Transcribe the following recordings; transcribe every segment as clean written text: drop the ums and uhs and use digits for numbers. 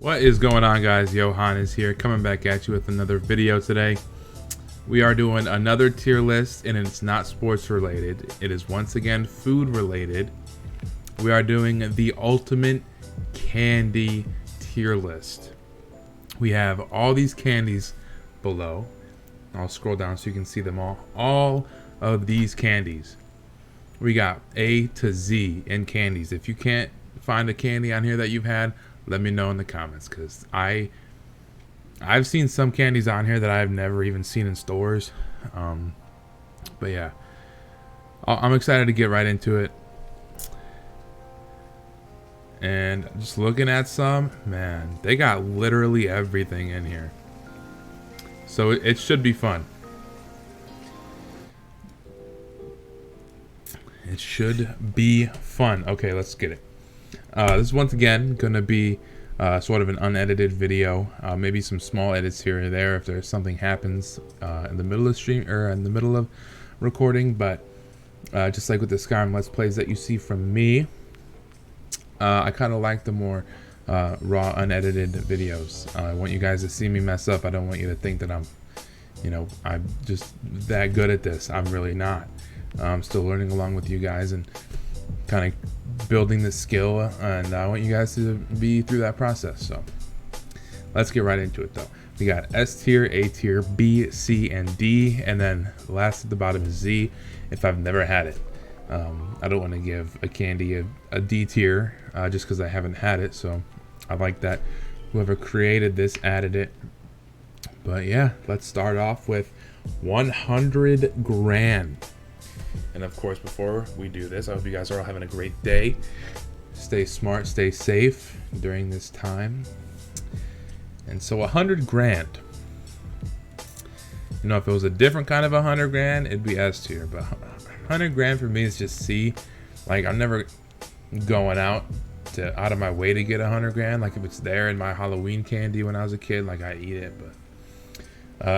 What is going on, guys? Johan is here, coming back at you with another video today. We are doing another tier list, and it's not sports related. It is once again food related. We are doing the ultimate candy tier list. We have all these candies below. I'll scroll down so you can see them all. All of these candies. We got A to Z in candies. If you can't find a candy on here that you've had, let me know in the comments, because I've seen some candies on here that I've never even seen in stores. But yeah, I'm excited to get right into it. And just looking at some, man, they got literally everything in here. So it should be fun. It should be fun. Okay, let's get it. This is once again going to be sort of an unedited video. Maybe some small edits here or there if there's something happens in the middle of stream or in the middle of recording. But just like with the Skyrim Let's Plays that you see from me, I kind of like the more raw, unedited videos. I want you guys to see me mess up. I don't want you to think that I'm just that good at this. I'm really not. I'm still learning along with you guys and kind of building the skill, and I want you guys to be through that process. So let's get right into it though. We got S tier, A tier, B, C, and D, and then last at the bottom is Z if I've never had it. I don't want to give a candy a D tier just because I haven't had it, so I like that whoever created this added it. But yeah, let's start off with 100 grand. And of course, before we do this, I hope you guys are all having a great day. Stay smart, stay safe during this time. And so 100 grand. You know, if it was a different kind of 100 grand, it'd be S tier. But 100 grand for me is just C. Like, I'm never going out of my way to get 100 grand. Like, if it's there in my Halloween candy when I was a kid, like, I eat it. But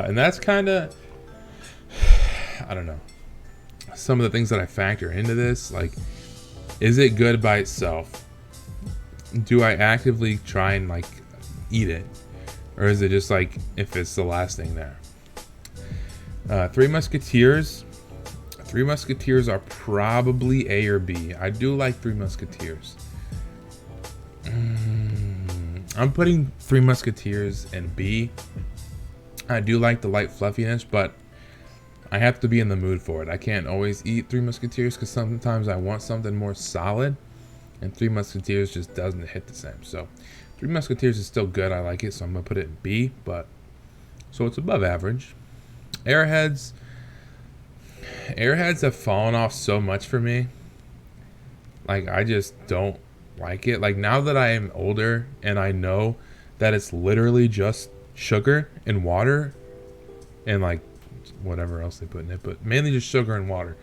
and that's kind of, I don't know, some of the things that I factor into this. Like, is it good by itself? Do I actively try and like eat it, or is it just like if it's the last thing there? Three Musketeers are probably A or B. I do like Three Musketeers. I'm putting Three Musketeers in B. I do like the light fluffiness, but I have to be in the mood for it. I can't always eat Three Musketeers because sometimes I want something more solid, and Three Musketeers just doesn't hit the same. So Three Musketeers is still good. I like it, so I'm gonna put it in B. But so it's above average. Airheads have fallen off so much for me. Like, I just don't like it. Like, now that I am older and I know that it's literally just sugar and water and like whatever else they put in it, but mainly just sugar and water.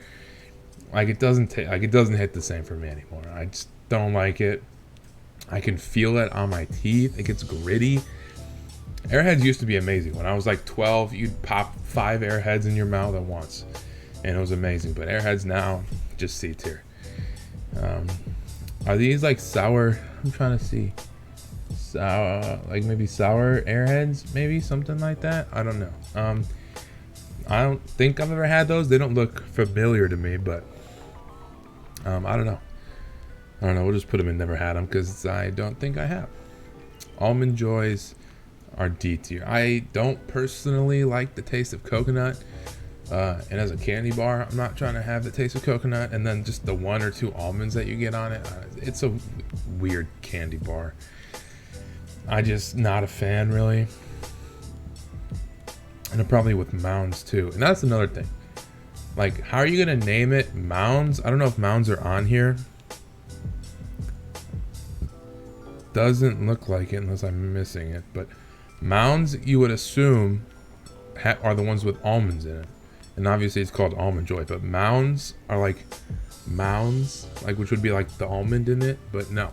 Like, it doesn't hit the same for me anymore. I just don't like it. I can feel it on my teeth. It gets gritty. Airheads used to be amazing. When I was like 12, you'd pop 5 Airheads in your mouth at once, and it was amazing. But Airheads now, just C tier. Are these like sour? I'm trying to see. Like maybe sour Airheads, maybe something like that. I don't know. I don't think I've ever had those. They don't look familiar to me, but I don't know. We'll just put them in never had them because I don't think I have. Almond Joys are D tier. I don't personally like the taste of coconut. And as a candy bar, I'm not trying to have the taste of coconut. And then just the 1 or 2 almonds that you get on it. It's a weird candy bar. I just not a fan, really. And probably with Mounds too. And that's another thing. Like, how are you gonna name it Mounds? I don't know if Mounds are on here. Doesn't look like it unless I'm missing it. But Mounds, you would assume, are the ones with almonds in it. And obviously it's called Almond Joy. But Mounds are like Mounds, like, which would be like the almond in it. But no.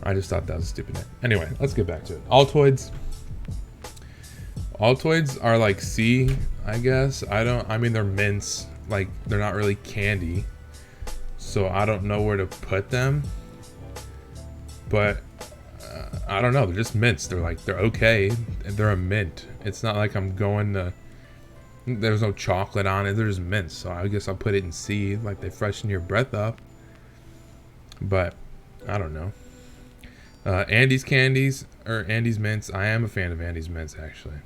I just thought that was a stupid name. Anyway, let's get back to it. Altoids are like C, I guess. I mean, they're mints. Like, they're not really candy. So I don't know where to put them. But I don't know. They're just mints. They're okay. They're a mint. It's not like I'm going to. There's no chocolate on it. They're just mints. So I guess I'll put it in C. Like they freshen your breath up. But I don't know. Andy's candies or Andy's mints. I am a fan of Andy's mints actually.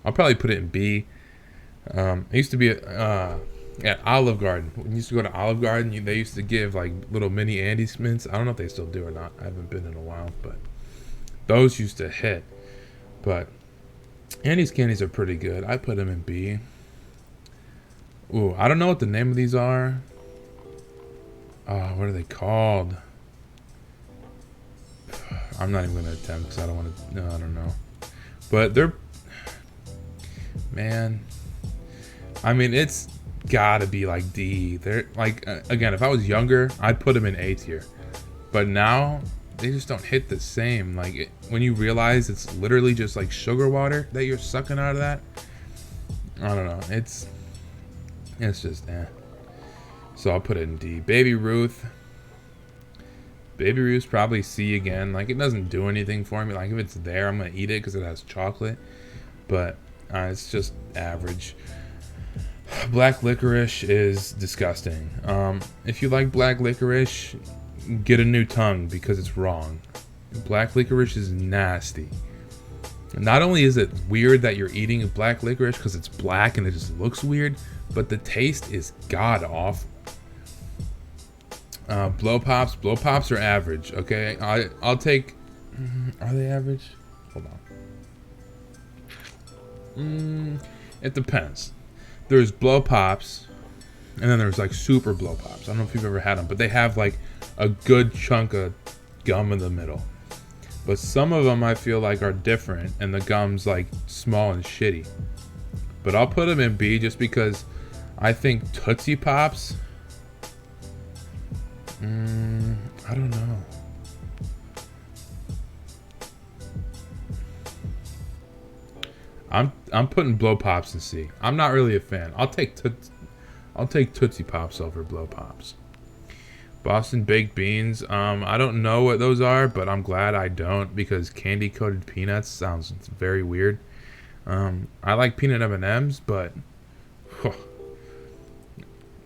I'll probably put it in B. I used to be at Olive Garden. When you used to go to Olive Garden, they used to give like little mini Andy's mints. I don't know if they still do or not. I haven't been in a while, but those used to hit. But Andy's candies are pretty good. I put them in B. Ooh, I don't know what the name of these are. What are they called? I'm not even gonna attempt because I don't want to. No, I don't know. But they're, man. I mean, it's gotta be like D. They're like, again, if I was younger, I'd put them in A tier. But now they just don't hit the same. Like when you realize it's literally just like sugar water that you're sucking out of that. I don't know. It's just So I'll put it in D. Baby Ruth. Baby Ruth's probably C again. Like it doesn't do anything for me. Like if it's there, I'm gonna eat it because it has chocolate. But it's just average. Black licorice is disgusting. If you like black licorice, get a new tongue because it's wrong. Black licorice is nasty. Not only is it weird that you're eating black licorice because it's black and it just looks weird, but the taste is god awful. Blow pops. Blow pops are average. Okay, I'll take. Are they average? Hold on. It depends. There's blow pops, and then there's like super blow pops. I don't know if you've ever had them, but they have like a good chunk of gum in the middle. But some of them I feel like are different, and the gum's like small and shitty. But I'll put them in B just because I think Tootsie Pops. I don't know. I'm putting blow pops in C. I'm not really a fan. I'll take Tootsie Pops over blow pops. Boston baked beans. I don't know what those are, but I'm glad I don't because candy coated peanuts sounds very weird. I like peanut M&Ms, but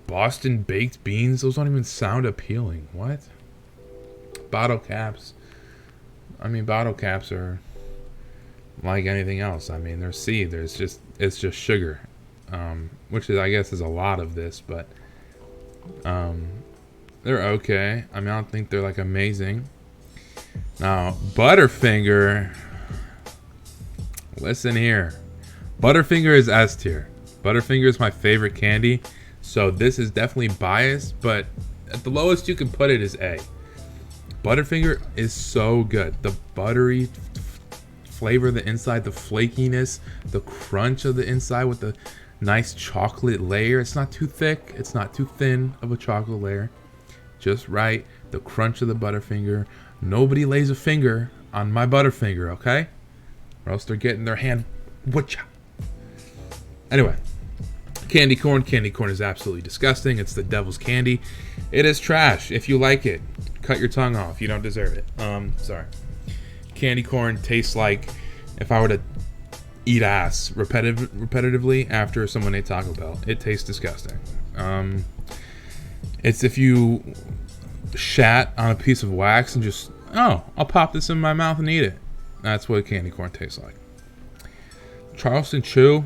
Boston baked beans. Those don't even sound appealing. What? Bottle caps. I mean, bottle caps are like anything else. I mean, they're C. It's just sugar, which is, I guess, is a lot of this, but they're okay. I mean, I don't think they're like amazing. Now, Butterfinger. Listen here, Butterfinger is S tier. Butterfinger is my favorite candy, so this is definitely biased. But at the lowest you can put it is A. Butterfinger is so good. The buttery flavor of the inside, the flakiness, the crunch of the inside with the nice chocolate layer. It's not too thick. It's not too thin of a chocolate layer. Just right. The crunch of the Butterfinger. Nobody lays a finger on my Butterfinger, okay? Or else they're getting their hand. Whatcha? Anyway. Candy corn. Candy corn is absolutely disgusting. It's the devil's candy. It is trash. If you like it, cut your tongue off. You don't deserve it. Sorry. Candy corn tastes like if I were to eat ass repetitively after someone ate Taco Bell. It tastes disgusting. It's if you shat on a piece of wax and just, I'll pop this in my mouth and eat it. That's what candy corn tastes like. Charleston Chew.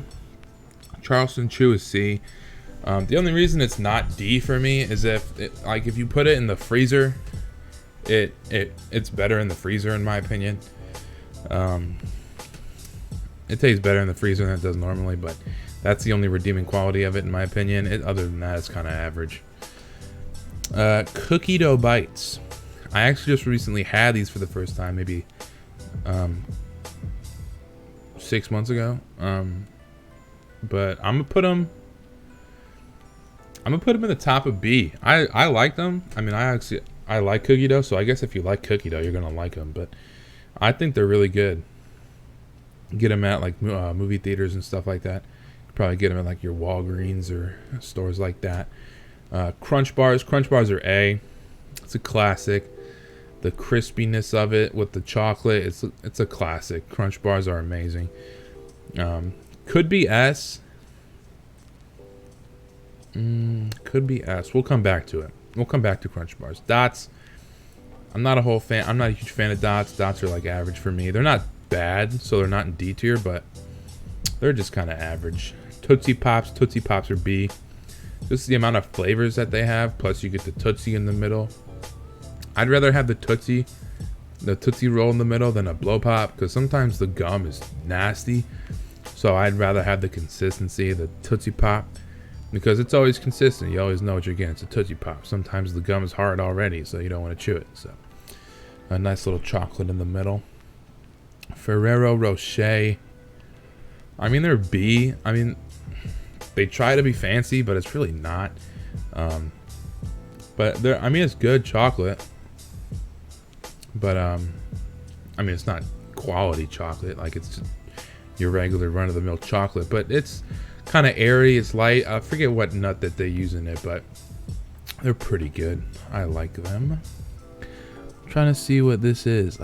Charleston Chew is C. The only reason it's not D for me is if you put it in the freezer, it's better in the freezer in my opinion. It tastes better in the freezer than it does normally, but that's the only redeeming quality of it in my opinion. Other than that, it's kind of average. Cookie dough bites. I actually just recently had these for the first time, maybe 6 months ago. But I'm gonna put them in the top of B. I like them. I mean, I like cookie dough, so I guess if you like cookie dough, you're gonna like them. But I think they're really good. Get them at like movie theaters and stuff like that. Probably get them at like your Walgreens or stores like that. Crunch bars. Crunch bars are A. It's a classic. The crispiness of it with the chocolate, it's a classic. Crunch bars are amazing. Could be S. Could be S. We'll come back to it. We'll come back to Crunch bars. Dots. I'm not a huge fan of Dots. Dots are like average for me. They're not bad, so they're not in D tier, but they're just kind of average. Tootsie Pops. Tootsie Pops are B. Just the amount of flavors that they have, plus you get the Tootsie in the middle. I'd rather have the Tootsie Roll in the middle than a Blow Pop, because sometimes the gum is nasty. So I'd rather have the consistency of the Tootsie Pop, because it's always consistent. You always know what you're getting. It's a Tootsie Pop. Sometimes the gum is hard already, so you don't want to chew it. So a nice little chocolate in the middle. Ferrero Rocher. I mean, they're B. I mean, they try to be fancy, but it's really not. But they're, I mean, it's good chocolate. But I mean, it's not quality chocolate. Like, it's just your regular run-of-the-mill chocolate. But it's kind of airy. It's light. I forget what nut that they use in it, but they're pretty good. I like them. I'm trying to see what this is.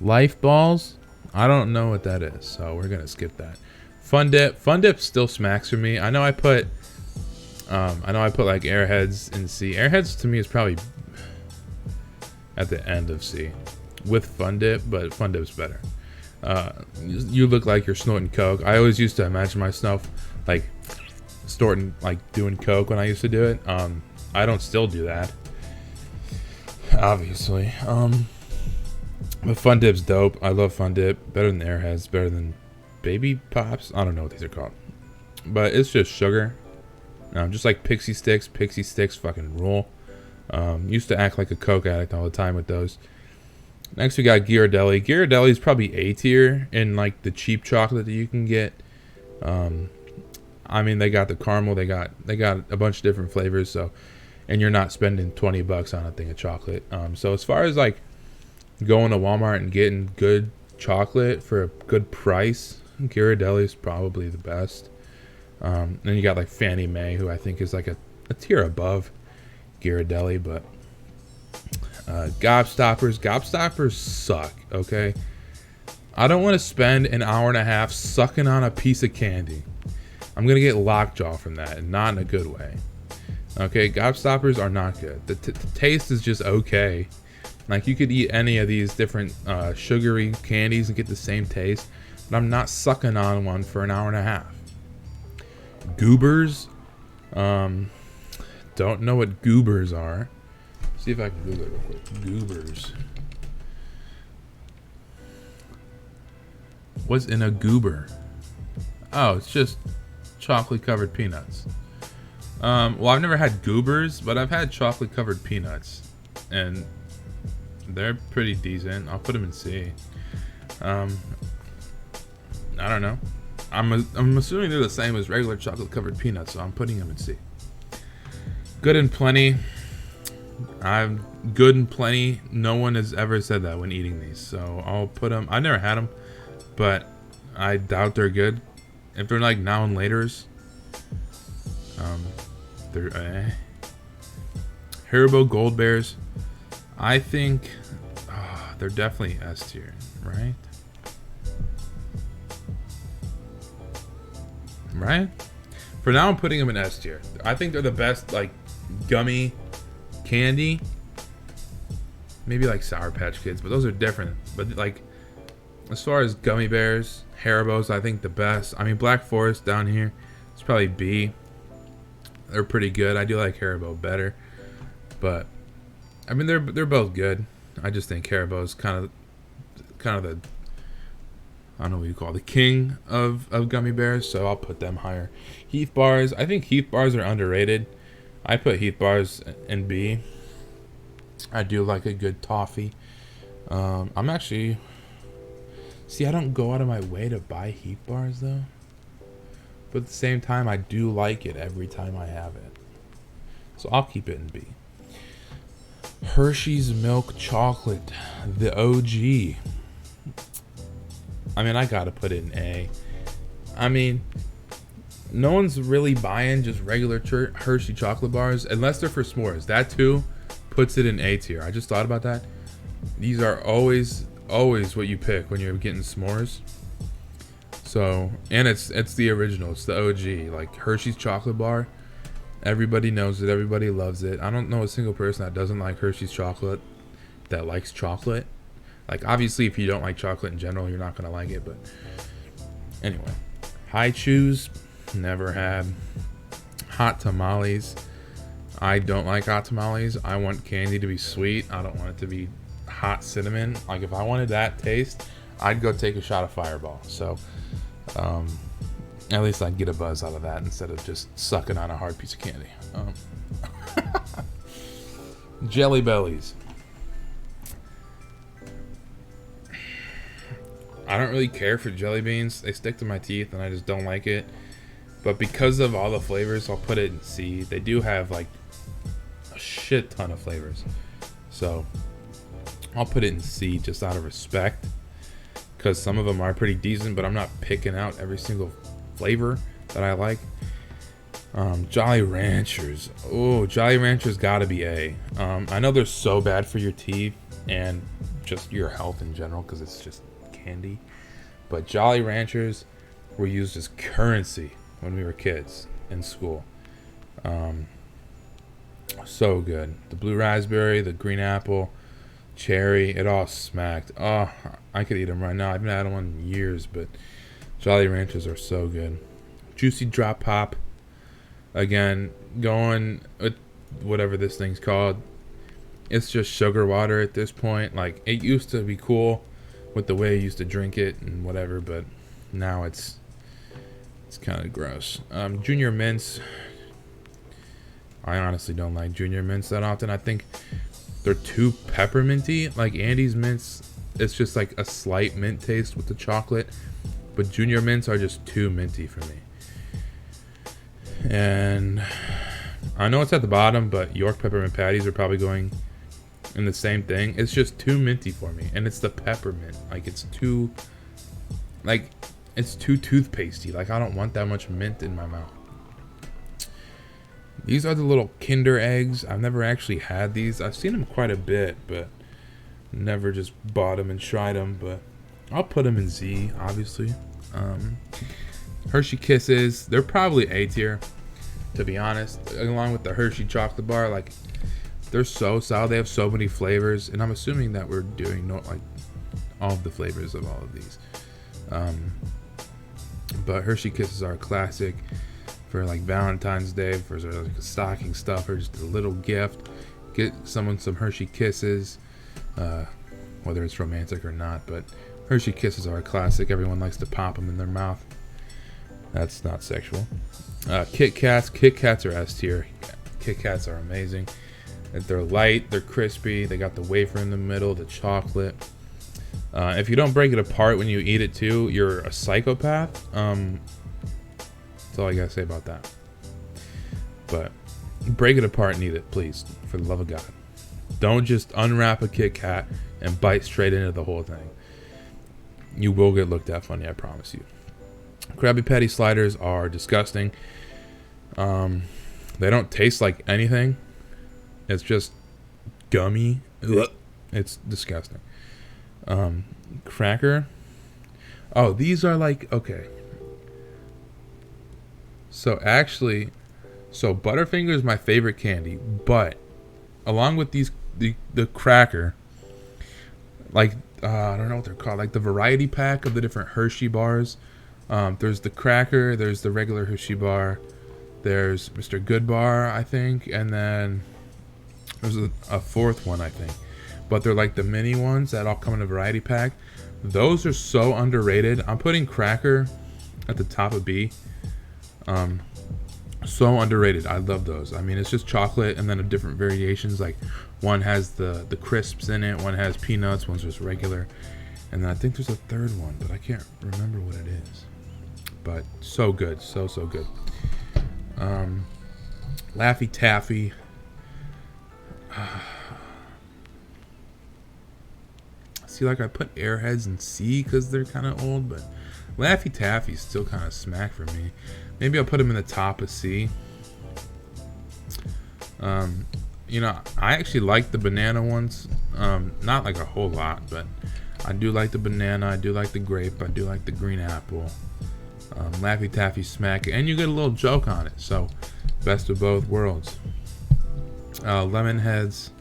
Life Balls? I don't know what that is, so we're gonna skip that. Fun Dip. Fun Dip still smacks for me. I know I put like Airheads in C. Airheads to me is probably at the end of C with Fun Dip, but Fun Dip's better. You look like you're snorting Coke. I always used to imagine myself like snorting, like doing Coke when I used to do it. I don't still do that, obviously. But Fun Dip's dope. I love Fun Dip. Better than Airheads. Better than Baby Pops. I don't know what these are called, but it's just sugar. Just like Pixie Sticks. Pixie Sticks fucking rule. Used to act like a Coke addict all the time with those. Next we got Ghirardelli. Ghirardelli is probably A tier in like the cheap chocolate that you can get. I mean, they got the caramel. They got a bunch of different flavors. So, and you're not spending $20 on a thing of chocolate. So as far as like going to Walmart and getting good chocolate for a good price, Ghirardelli is probably the best. Then you got like Fannie Mae, who I think is like a tier above Ghirardelli, but Gobstoppers suck. Okay, I don't want to spend an hour and a half sucking on a piece of candy. I'm gonna get lockjaw from that, and not in a good way. Okay, Gobstoppers are not good. The taste is just okay. Like, you could eat any of these different sugary candies and get the same taste, but I'm not sucking on one for an hour and a half. Goobers. Don't know what Goobers are. See if I can Google it real quick. Goobers. What's in a goober? Oh, it's just chocolate covered peanuts. Well, I've never had Goobers, but I've had chocolate covered peanuts, and they're pretty decent. I'll put them in C. I don't know. I'm assuming they're the same as regular chocolate covered peanuts, so I'm putting them in C. Good and Plenty. I'm good and plenty. No one has ever said that when eating these, so I'll put them. I never had them, but I doubt they're good. If they're like now and laters, they're Haribo Gold Bears. I think they're definitely S tier, right? Right? For now, I'm putting them in S tier. I think they're the best, like, gummy candy. Maybe like Sour Patch Kids, but those are different. But like, as far as Gummy Bears, Haribo's, I think the best. I mean, Black Forest down here, it's probably B. They're pretty good. I do like Haribo better, but I mean, they're both good. I just think Haribo's kind of the, I don't know what you call it, the king of gummy bears, so I'll put them higher. Heath Bars, I think Heath Bars are underrated. I put Heath Bars in B. I do like a good toffee. I'm actually, see, I don't go out of my way to buy Heath Bars though, but at the same time, I do like it every time I have it, so I'll keep it in B. Hershey's Milk Chocolate, the OG. I mean, I gotta put it in A. I mean, no one's really buying just regular Hershey chocolate bars unless they're for s'mores. That too, puts it in A tier. I just thought about that. These are always what you pick when you're getting s'mores. So, and it's the original. It's the OG. Like Hershey's chocolate bar. Everybody knows it. Everybody loves it. I don't know a single person that doesn't like Hershey's chocolate, that likes chocolate. Like, obviously, if you don't like chocolate in general, you're not going to like it. But anyway. High chews. Never had. Hot tamales. I don't like hot tamales. I want candy to be sweet. I don't want it to be hot cinnamon. Like, if I wanted that taste, I'd go take a shot of Fireball. So, at least I'd get a buzz out of that instead of just sucking on a hard piece of candy. Jelly Bellies. I don't really care for jelly beans. They stick to my teeth and I just don't like it. But because of all the flavors, I'll put it in C. They do have like a shit ton of flavors. So I'll put it in C just out of respect. Because some of them are pretty decent, but I'm not picking out every single flavor that I like. Jolly Ranchers. Oh, Jolly Ranchers gotta be A. I know they're so bad for your teeth and just your health in general because it's just candy. But Jolly Ranchers were used as currency when we were kids in school. So good. The blue raspberry, the green apple, cherry, it all smacked. Oh, I could eat them right now. I haven't had one in years, but Jolly Ranchers are so good. Juicy Drop Pop. Again, going with whatever this thing's called. It's just sugar water at this point. Like, it used to be cool with the way I used to drink it and whatever, but now it's kind of gross. Junior Mints. I honestly don't like Junior Mints that often. I think they're too pepperminty. Like Andy's Mints, it's just like a slight mint taste with the chocolate, but Junior Mints are just too minty for me. And I know it's at the bottom, but York Peppermint Patties are probably going in the same thing. It's just too minty for me, and it's the peppermint. Like, it's too toothpastey. Like, I don't want that much mint in my mouth. These are the little Kinder eggs. I've never actually had these. I've seen them quite a bit, but never just bought them and tried them. But I'll put them in Z, obviously. Hershey Kisses. They're probably A tier, to be honest. Along with the Hershey chocolate bar, like, they're so solid. They have so many flavors, and I'm assuming that we're doing like all of the flavors of all of these. But Hershey Kisses are a classic for like Valentine's Day, for like a stocking stuffer, just a little gift. Get someone some Hershey Kisses, whether it's romantic or not. But Hershey Kisses are a classic. Everyone likes to pop them in their mouth. That's not sexual. Kit Kats. Kit Kats are S tier. Kit Kats are amazing. They're light, they're crispy, they got the wafer in the middle, the chocolate. If you don't break it apart when you eat it too, you're a psychopath. That's all I gotta say about that. But break it apart and eat it, please, for the love of God. Don't just unwrap a Kit Kat and bite straight into the whole thing. You will get looked at funny, I promise you. Krabby Patty sliders are disgusting. They don't taste like anything. It's just gummy. Ugh. It's disgusting. Cracker. Oh, these are like, okay. So actually, Butterfinger is my favorite candy, but along with these, the cracker, like, I don't know what they're called, like the variety pack of the different Hershey bars. There's the cracker, there's the regular Hershey bar, there's Mr. Good Bar, I think, and then there's a fourth one, I think. But they're like the mini ones that all come in a variety pack. Those are so underrated. I'm putting cracker at the top of B. So underrated. I love those. I mean, it's just chocolate and then a different variations. Like, one has the crisps in it, one has peanuts, one's just regular. And then I think there's a third one, but I can't remember what it is. But so good. So good. Laffy Taffy. See, like, I put Airheads in C because they're kind of old, but Laffy Taffy still kind of smack for me. Maybe I'll put them in the top of C. You know, I actually like the banana ones. Not like a whole lot, but I do like the banana. I do like the grape. I do like the green apple. Laffy Taffy Smack, and you get a little joke on it. So, best of both worlds. Lemon heads.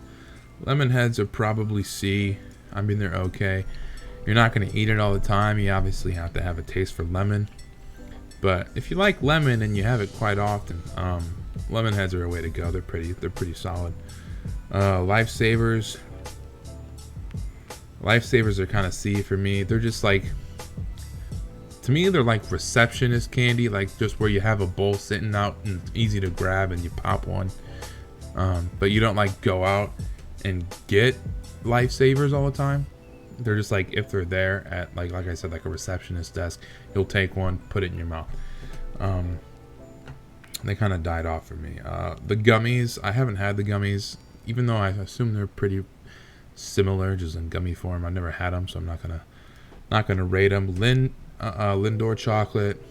Lemon heads are probably C. I mean, they're okay. You're not going to eat it all the time. You obviously have to have a taste for lemon. But if you like lemon and you have it quite often, lemon heads are a way to go. They're pretty solid. Lifesavers. Lifesavers are kind of C for me. They're just like, to me, they're like receptionist candy, like just where you have a bowl sitting out and it's easy to grab and you pop one. But you don't like go out and get Lifesavers all the time. They're just like, if they're there at like I said, like a receptionist desk, you'll take one, put it in your mouth. They kind of died off for me. The gummies, I haven't had the gummies, even though I assume they're pretty similar, just in gummy form. I've never had them, so I'm not gonna rate them. Lindor chocolate,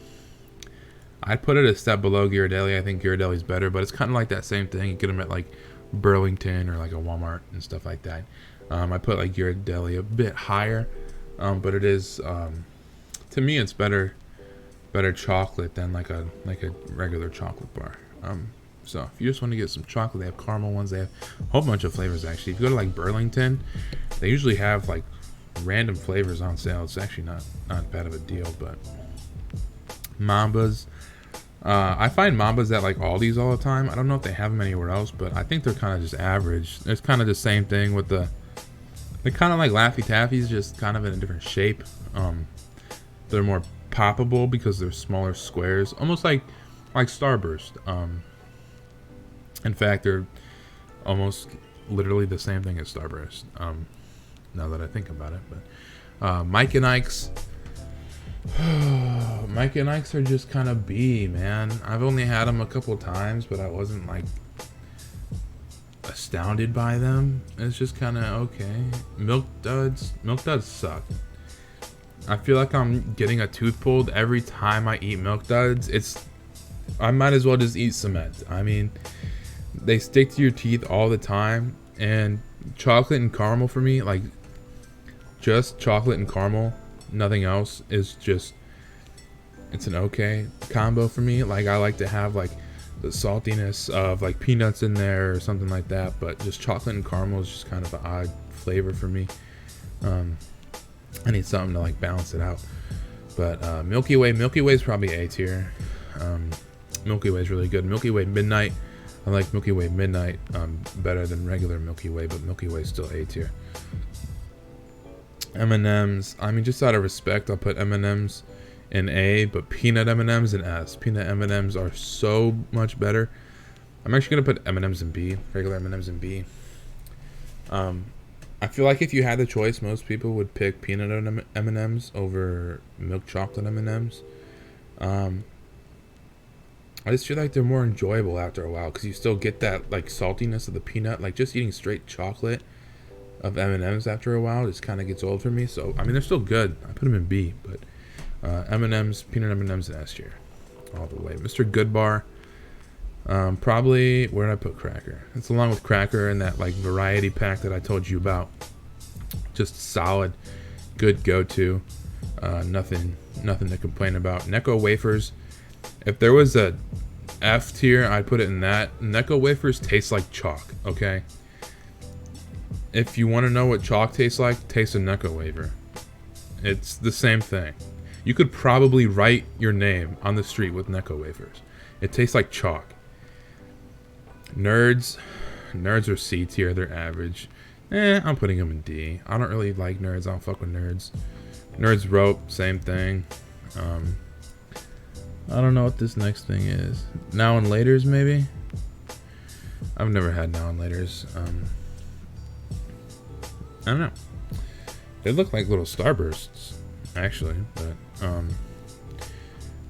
I'd put it a step below Ghirardelli. I think Ghirardelli's better, but it's kind of like that same thing. You get them at like Burlington or like a Walmart and stuff like that. I put like Ghirardelli a bit higher, but it is, to me, it's better chocolate than like a regular chocolate bar. So if you just want to get some chocolate, they have caramel ones. They have a whole bunch of flavors actually. If you go to like Burlington, they usually have like random flavors on sale. It's actually not bad of a deal. But Mambas, I find Mambas at like Aldi's all the time. I don't know if they have them anywhere else, but I think they're kind of just average. It's kind of the same thing with they're kind of like Laffy Taffies, just kind of in a different shape. They're more poppable because they're smaller squares, almost like Starburst. In fact, they're almost literally the same thing as Starburst. Now that I think about it, but Mike and Ike's. Mike and Ike's are just kind of B, man. I've only had them a couple times, but I wasn't like astounded by them. It's just kind of okay. Milk Duds suck. I feel like I'm getting a tooth pulled every time I eat Milk Duds. I might as well just eat cement. I mean, they stick to your teeth all the time, and chocolate and caramel for me, like just chocolate and caramel, nothing else, is just, it's an okay combo for me. Like I like to have like the saltiness of like peanuts in there or something like that, but just chocolate and caramel is just kind of an odd flavor for me. I need something to like balance it out. But Milky Way is probably A tier. Milky Way is really good. Milky Way Midnight, I like Milky Way Midnight better than regular Milky Way, but Milky Way is still A tier. M&M's, I mean, just out of respect, I'll put M&M's in A, but peanut M&M's in S. Peanut M&M's are so much better. I'm actually gonna put M&M's in B, regular M&M's in B. I feel like if you had the choice, most people would pick peanut M&M's over milk chocolate M&M's. I just feel like they're more enjoyable after a while because you still get that like saltiness of the peanut. Like just eating straight chocolate of M&M's after a while just kind of gets old for me. So I mean, they're still good. I put them in B, but M&M's, peanut M&M's in S tier all the way. Mr. Goodbar, probably, where did I put Cracker? It's along with Cracker in that like variety pack that I told you about. Just solid, good go-to. Nothing to complain about. Necco Wafers, if there was a F tier, I'd put it in that. Necco Wafers taste like chalk, okay? If you want to know what chalk tastes like, taste a Necco wafer. It's the same thing. You could probably write your name on the street with Necco wafers. It tastes like chalk. Nerds are C tier. They're average. I'm putting them in D. I don't really like Nerds. I don't fuck with Nerds. Nerds Rope, same thing. I don't know what this next thing is. Now and Laters, maybe? I've never had Now and Laters. I don't know. They look like little Starbursts, actually, but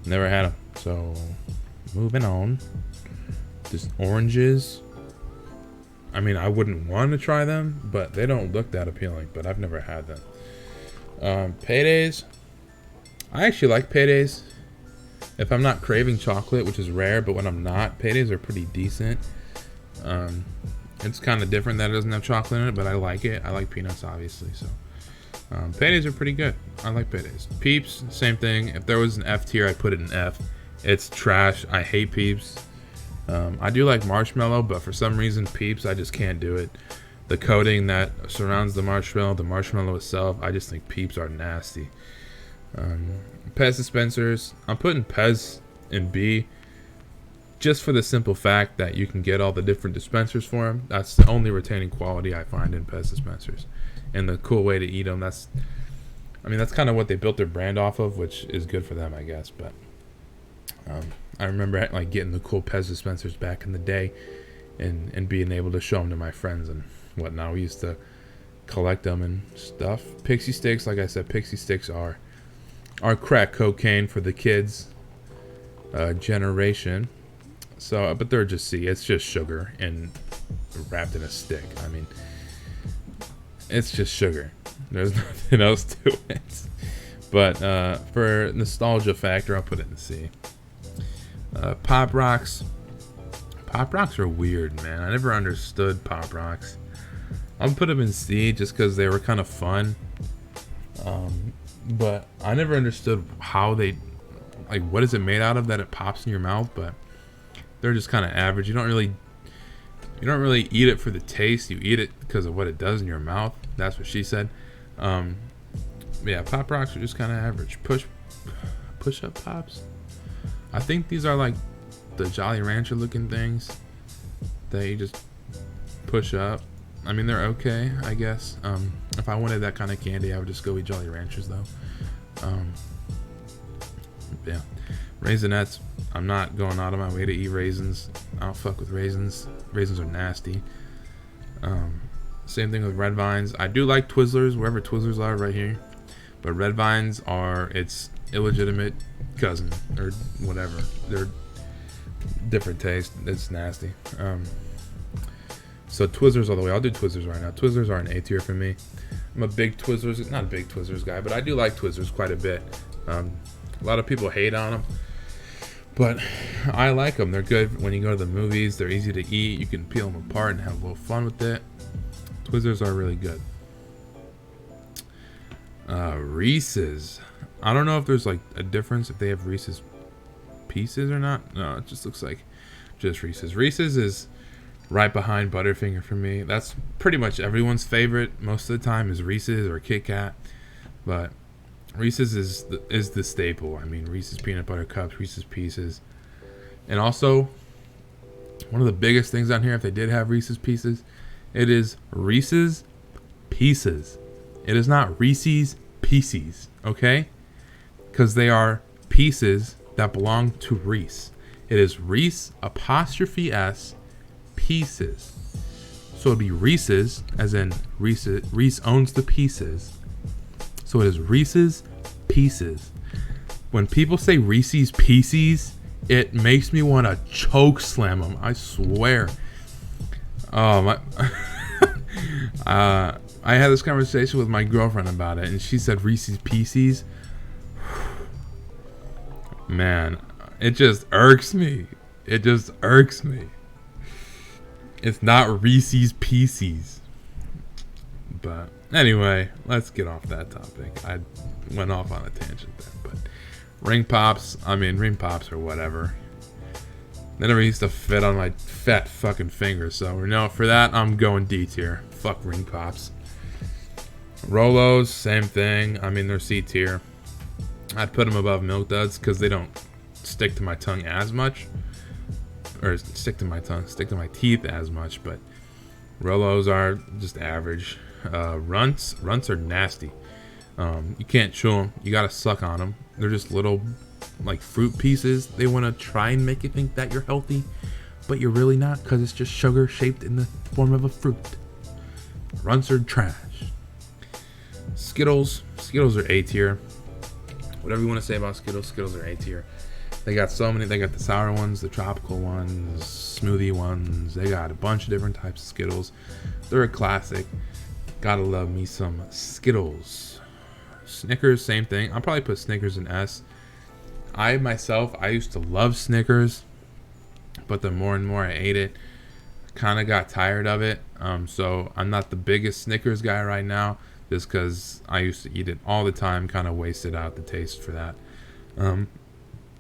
never had them. So moving on. Just oranges. I mean, I wouldn't want to try them, but they don't look that appealing. But I've never had them. Paydays. I actually like Paydays. If I'm not craving chocolate, which is rare, but when I'm not, Paydays are pretty decent. It's kind of different that it doesn't have chocolate in it, but I like it. I like peanuts, obviously. So paydays are pretty good. I like paydays. Peeps, same thing. If there was an F tier, I'd put it in F. It's trash. I hate Peeps. I do like marshmallow, but for some reason, Peeps, I just can't do it. The coating that surrounds the marshmallow itself, I just think Peeps are nasty. Pez dispensers, I'm putting Pez in B, just for the simple fact that you can get all the different dispensers for them. That's the only retaining quality I find in Pez dispensers, and the cool way to eat them. That's kind of what they built their brand off of, which is good for them, I guess. But I remember like getting the cool Pez dispensers back in the day, and being able to show them to my friends and whatnot. We used to collect them and stuff. Pixie sticks, like I said, Pixie sticks are crack cocaine for the kids generation. So, but they're just it's just sugar and wrapped in a stick. I mean, it's just sugar. There's nothing else to it. But for nostalgia factor, I'll put it in C. Pop Rocks. Pop Rocks are weird, man. I never understood Pop Rocks. I'll put them in C just because they were kind of fun. But I never understood how they, like, what is it made out of that it pops in your mouth? But they're just kind of average. You don't really eat it for the taste. You eat it because of what it does in your mouth. That's what she said. Yeah, Pop Rocks are just kind of average. Push up pops. I think these are like the Jolly Rancher looking things that you just push up. I mean, they're okay, I guess. If I wanted that kind of candy, I would just go eat Jolly Ranchers, though. Yeah. Raisinets. I'm not going out of my way to eat raisins. I don't fuck with raisins. Raisins are nasty. Same thing with Red Vines. I do like Twizzlers, wherever Twizzlers are right here. But Red Vines are its illegitimate cousin, or whatever. They're different taste. It's nasty. So Twizzlers all the way. I'll do Twizzlers right now. Twizzlers are an A tier for me. I'm a big Twizzlers, not a big Twizzlers guy, but I do like Twizzlers quite a bit. A lot of people hate on them, but I like them. They're good when you go to the movies. They're easy to eat. You can peel them apart and have a little fun with it. Twizzlers are really good. Reese's. I don't know if there's like a difference if they have Reese's Pieces or not. No, it just looks like just Reese's. Reese's is right behind Butterfinger for me. That's pretty much everyone's favorite most of the time is Reese's or Kit Kat, but Reese's is the staple. I mean, Reese's Peanut Butter Cups, Reese's Pieces, and also one of the biggest things on here, if they did have Reese's Pieces, it is Reese's Pieces. It is not Reese's Pieces, okay? Because they are pieces that belong to Reese. It is Reese apostrophe S Pieces. So it'd be Reese's, as in Reese owns the pieces. So it is Reese's Pieces. When people say Reese's Pieces, it makes me want to choke slam them. I swear. I had this conversation with my girlfriend about it, and she said Reese's Pieces. Man, it just irks me. It just irks me. It's not Reese's Pieces. But anyway, let's get off that topic. I went off on a tangent there. But ring pops are whatever. They never used to fit on my fat fucking fingers. So, no, for that, I'm going D tier. Fuck ring pops. Rolos, same thing. I mean, they're C tier. I'd put them above Milk Duds because they don't stick to my tongue as much. Or stick to my teeth as much. But Rolos are just average. Runts are nasty. You can't chew them. You gotta suck on them. They're just little, like, fruit pieces. They want to try and make you think that you're healthy, but you're really not, because it's just sugar shaped in the form of a fruit. Runts are trash. Skittles are A tier. Whatever you want to say about Skittles are A tier. They got so many. They got the sour ones, the tropical ones, smoothie ones. They got a bunch of different types of Skittles. They're a classic. Gotta love me some Skittles. Snickers, same thing. I'll probably put Snickers in S. I used to love Snickers, but the more and more I ate it, kind of got tired of it. So I'm not the biggest Snickers guy right now, just because I used to eat it all the time, kind of wasted out the taste for that.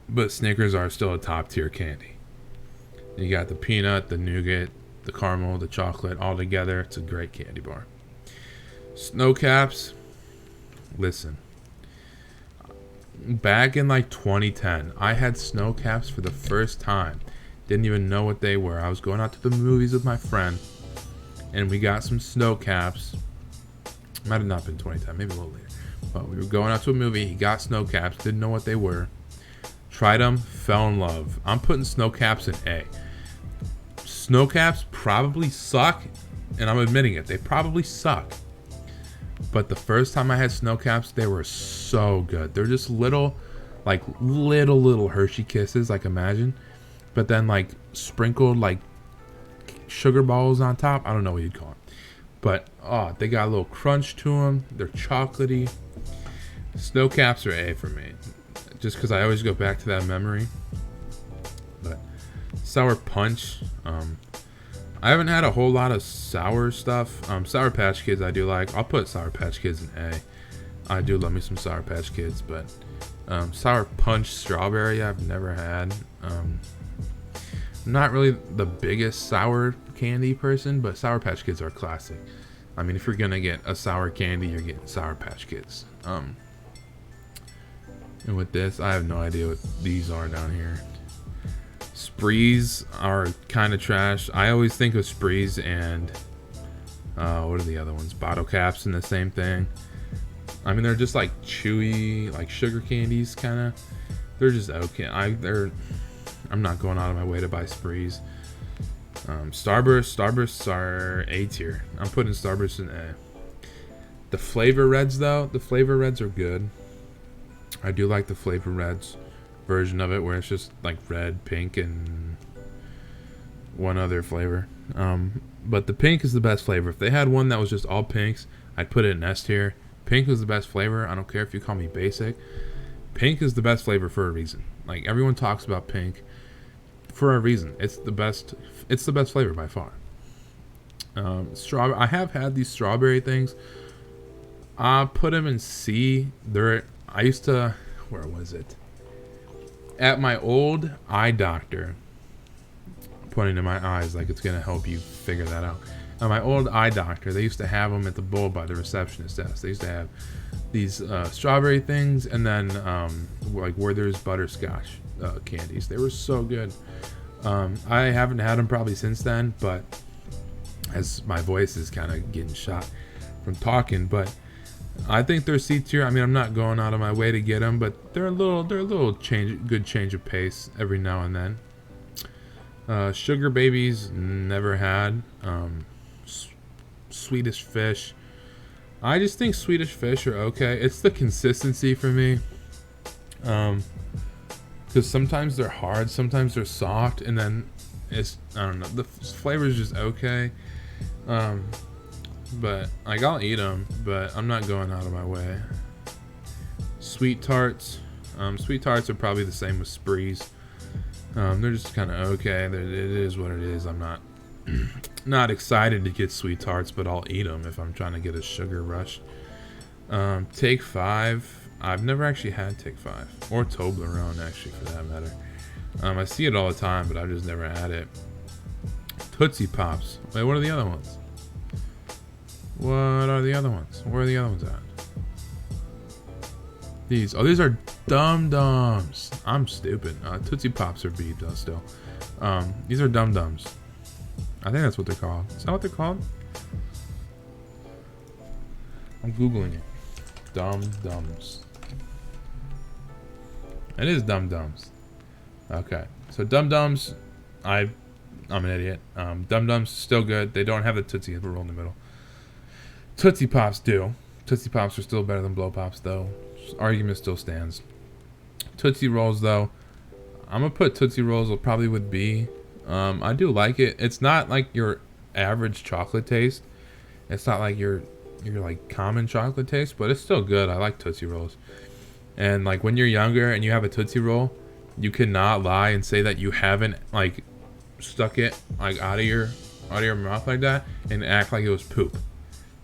But Snickers are still a top tier candy. You got the peanut, the nougat, the caramel, the chocolate all together. It's a great candy bar. Snow Caps. Listen. Back in like 2010, I had Snow Caps for the first time. Didn't even know what they were. I was going out to the movies with my friend, and we got some Snow Caps. Might have not been 2010, maybe a little later. But we were going out to a movie. He got Snow Caps. Didn't know what they were. Tried them. Fell in love. I'm putting Snow Caps in A. Snow Caps probably suck, and I'm admitting it. They probably suck. But the first time I had Snow Caps, they were so good. They're just little Hershey Kisses, like imagine. But then like sprinkled like sugar balls on top. I don't know what you'd call it. But they got a little crunch to them. They're chocolatey. Snow Caps are A for me. Just because I always go back to that memory. But Sour Punch. I haven't had a whole lot of sour stuff. Sour Patch Kids I do like. I'll put Sour Patch Kids in A. I do love me some Sour Patch Kids. But Sour Punch Strawberry I've never had. I'm not really the biggest sour candy person, but Sour Patch Kids are classic. I mean, if you're going to get a sour candy, you're getting Sour Patch Kids. And with this, I have no idea what these are down here. Sprees are kind of trash. I always think of Sprees and what are the other ones? Bottle Caps and the same thing. I mean, they're just like chewy, like sugar candies, kind of. They're just okay. I'm not going out of my way to buy Sprees. Starbursts are A tier. I'm putting Starbursts in A. The Flavor Reds, though, the Flavor Reds are good. I do like the Flavor Reds version of it, where it's just like red, pink, and one other flavor. But the pink is the best flavor. If they had one that was just all pinks, I'd put it in S tier. Pink is the best flavor. I don't care if you call me basic. Pink is the best flavor for a reason. Like, everyone talks about pink for a reason. It's the best flavor by far. Strawberry. I have had these strawberry things. I put them in C. I used to, where was it? At my old eye doctor, pointing to my eyes like it's gonna help you figure that out. At my old eye doctor, they used to have them at the bowl by the receptionist desk. They used to have these strawberry things, and then like Werther's butterscotch candies. They were so good. I haven't had them probably since then, but as my voice is kind of getting shot from talking, but I think they're C tier. I mean, I'm not going out of my way to get them, but they're a little good change of pace every now and then. Sugar Babies, never had. Swedish Fish, I just think Swedish Fish are okay. It's the consistency for me, because sometimes they're hard, sometimes they're soft, and then I don't know, the flavor is just okay. But like, I'll eat them, but I'm not going out of my way. Sweet Tarts. Sweet Tarts are probably the same with Sprees. They're just kind of okay. It is what it is. I'm not excited to get Sweet Tarts, but I'll eat them if I'm trying to get a sugar rush. Take 5. I've never actually had Take 5 or Toblerone, actually, for that matter. I see it all the time, but I've just never had it. Tootsie Pops. Wait, what are the other ones? What are the other ones? Where are the other ones at? These are Dum Dums. I'm stupid. Tootsie Pops are B though still. These are Dum Dums. I think that's what they're called. Is that what they're called? I'm Googling it. Dum Dums. It is Dum Dums. Okay. So Dum Dums, I'm an idiot. Dum Dums still good. They don't have the Tootsie roll in the middle. Tootsie Pops do. Tootsie Pops are still better than Blow Pops, though. Argument still stands. Tootsie Rolls, though, I'm gonna put Tootsie Rolls probably with B. I do like it. It's not like your average chocolate taste. It's not like your like common chocolate taste, but it's still good. I like Tootsie Rolls. And like, when you're younger and you have a Tootsie Roll, you cannot lie and say that you haven't like stuck it like out of your out of your mouth like that and act like it was poop.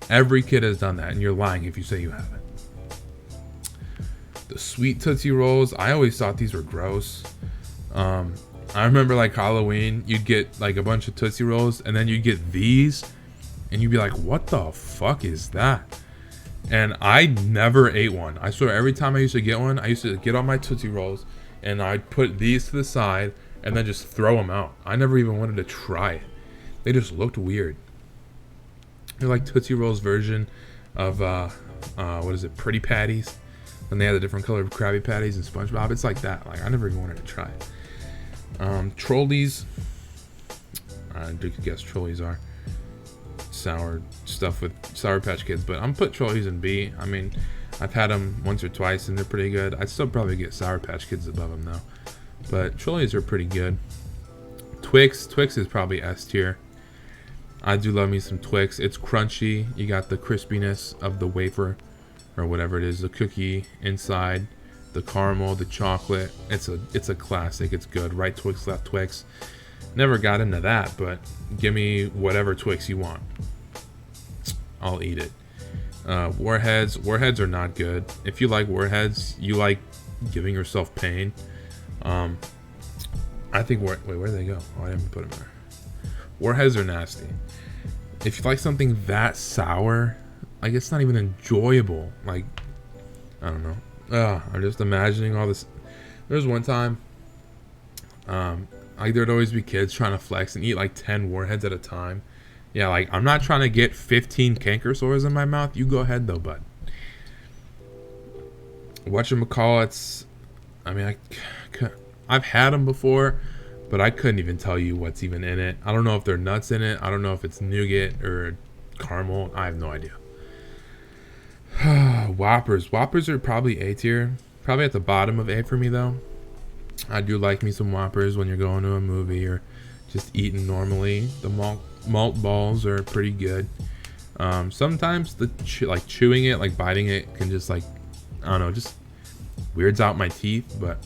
Every kid has done that, and you're lying if you say you haven't. The sweet Tootsie Rolls, I always thought these were gross. I remember like Halloween, you'd get like a bunch of Tootsie Rolls, and then you'd get these, and you'd be like, what the fuck is that? And I never ate one. I swear, every time I used to get one, I used to get all my Tootsie Rolls, and I'd put these to the side, and then just throw them out. I never even wanted to try it. They just looked weird. They're like Tootsie Rolls version of, what is it, Pretty Patties? And they had the different colored Krabby Patties and SpongeBob. It's like that. Like, I never even wanted to try it. Trolleys. You could guess Trolleys are sour stuff with Sour Patch Kids, but I'm put Trolleys in B. I mean, I've had them once or twice and they're pretty good. I'd still probably get Sour Patch Kids above them though, but Trolleys are pretty good. Twix is probably S tier. I do love me some Twix. It's crunchy. You got the crispiness of the wafer or whatever it is, the cookie inside, the caramel, the chocolate. It's a classic. It's good. Right Twix, left Twix. Never got into that, but give me whatever Twix you want. I'll eat it. Warheads. Warheads are not good. If you like Warheads, you like giving yourself pain. I think wait, where did they go? Oh, I didn't put them there. Warheads are nasty. If you like something that sour, like it's not even enjoyable. Like, I don't know. I'm just imagining all this. There was one time, like there'd always be kids trying to flex and eat like 10 Warheads at a time. Yeah, like I'm not trying to get 15 canker sores in my mouth. You go ahead though, bud. Whatchamacallits, I mean, I've had them before, but I couldn't even tell you what's even in it. I don't know if they're nuts in it. I don't know if it's nougat or caramel. I have no idea. Whoppers. Whoppers are probably A tier. Probably at the bottom of A for me though. I do like me some Whoppers when you're going to a movie or just eating normally. The malt balls are pretty good. Sometimes the like chewing it, like biting it, can just like, I don't know, just weirds out my teeth. But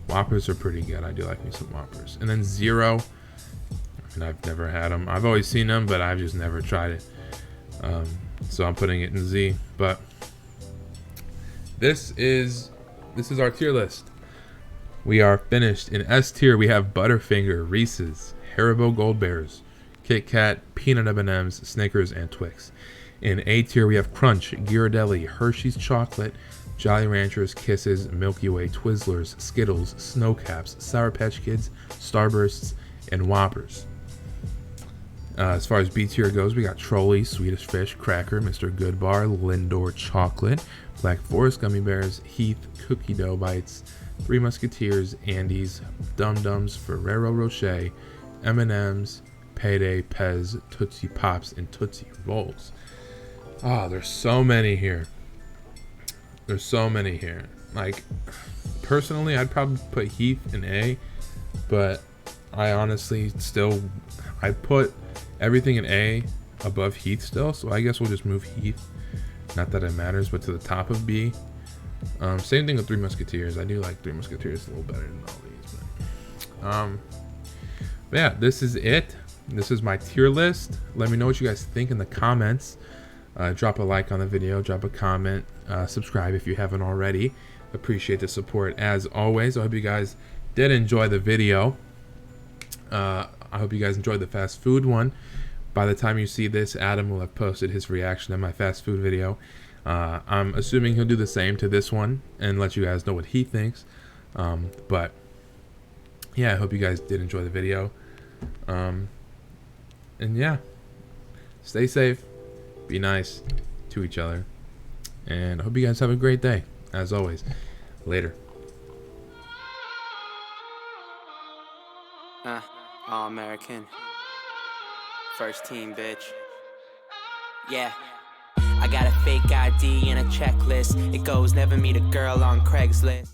Whoppers are pretty good. I do like me some Whoppers. And then Zero. I mean, I've never had them. I've always seen them, but I've just never tried it. So I'm putting it in Z. But this is our tier list. We are finished. In S tier, we have Butterfinger, Reese's, Haribo Gold Bears, Kit Kat, Peanut M&Ms, Snickers, and Twix. In A tier, we have Crunch, Ghirardelli, Hershey's Chocolate, Jolly Ranchers, Kisses, Milky Way, Twizzlers, Skittles, Snow Caps, Sour Patch Kids, Starbursts, and Whoppers. As far as B tier goes, we got Trolley, Swedish Fish, Cracker, Mr. Goodbar, Lindor Chocolate, Black Forest Gummy Bears, Heath, Cookie Dough Bites, Three Musketeers, Andes, Dum Dums, Ferrero Rocher, M&M's, Payday, Pez, Tootsie Pops, and Tootsie Rolls. There's so many here. There's so many here. Like, personally, I'd probably put Heath in A, but I honestly still, I put everything in A above Heath still, so I guess we'll just move Heath. Not that it matters, but to the top of B. Same thing with Three Musketeers. I do like Three Musketeers a little better than all these. But yeah, this is it. This is my tier list. Let me know what you guys think in the comments. Drop a like on the video. Drop a comment. Subscribe if you haven't already. Appreciate the support as always. I hope you guys did enjoy the video. I hope you guys enjoyed the fast food one. By the time you see this, Adam will have posted his reaction to my fast food video. I'm assuming he'll do the same to this one and let you guys know what he thinks. But yeah, I hope you guys did enjoy the video. And yeah, stay safe, be nice to each other, and I hope you guys have a great day. As always, later. All American. First team, bitch. Yeah. I got a fake ID and a checklist. It goes never meet a girl on Craigslist.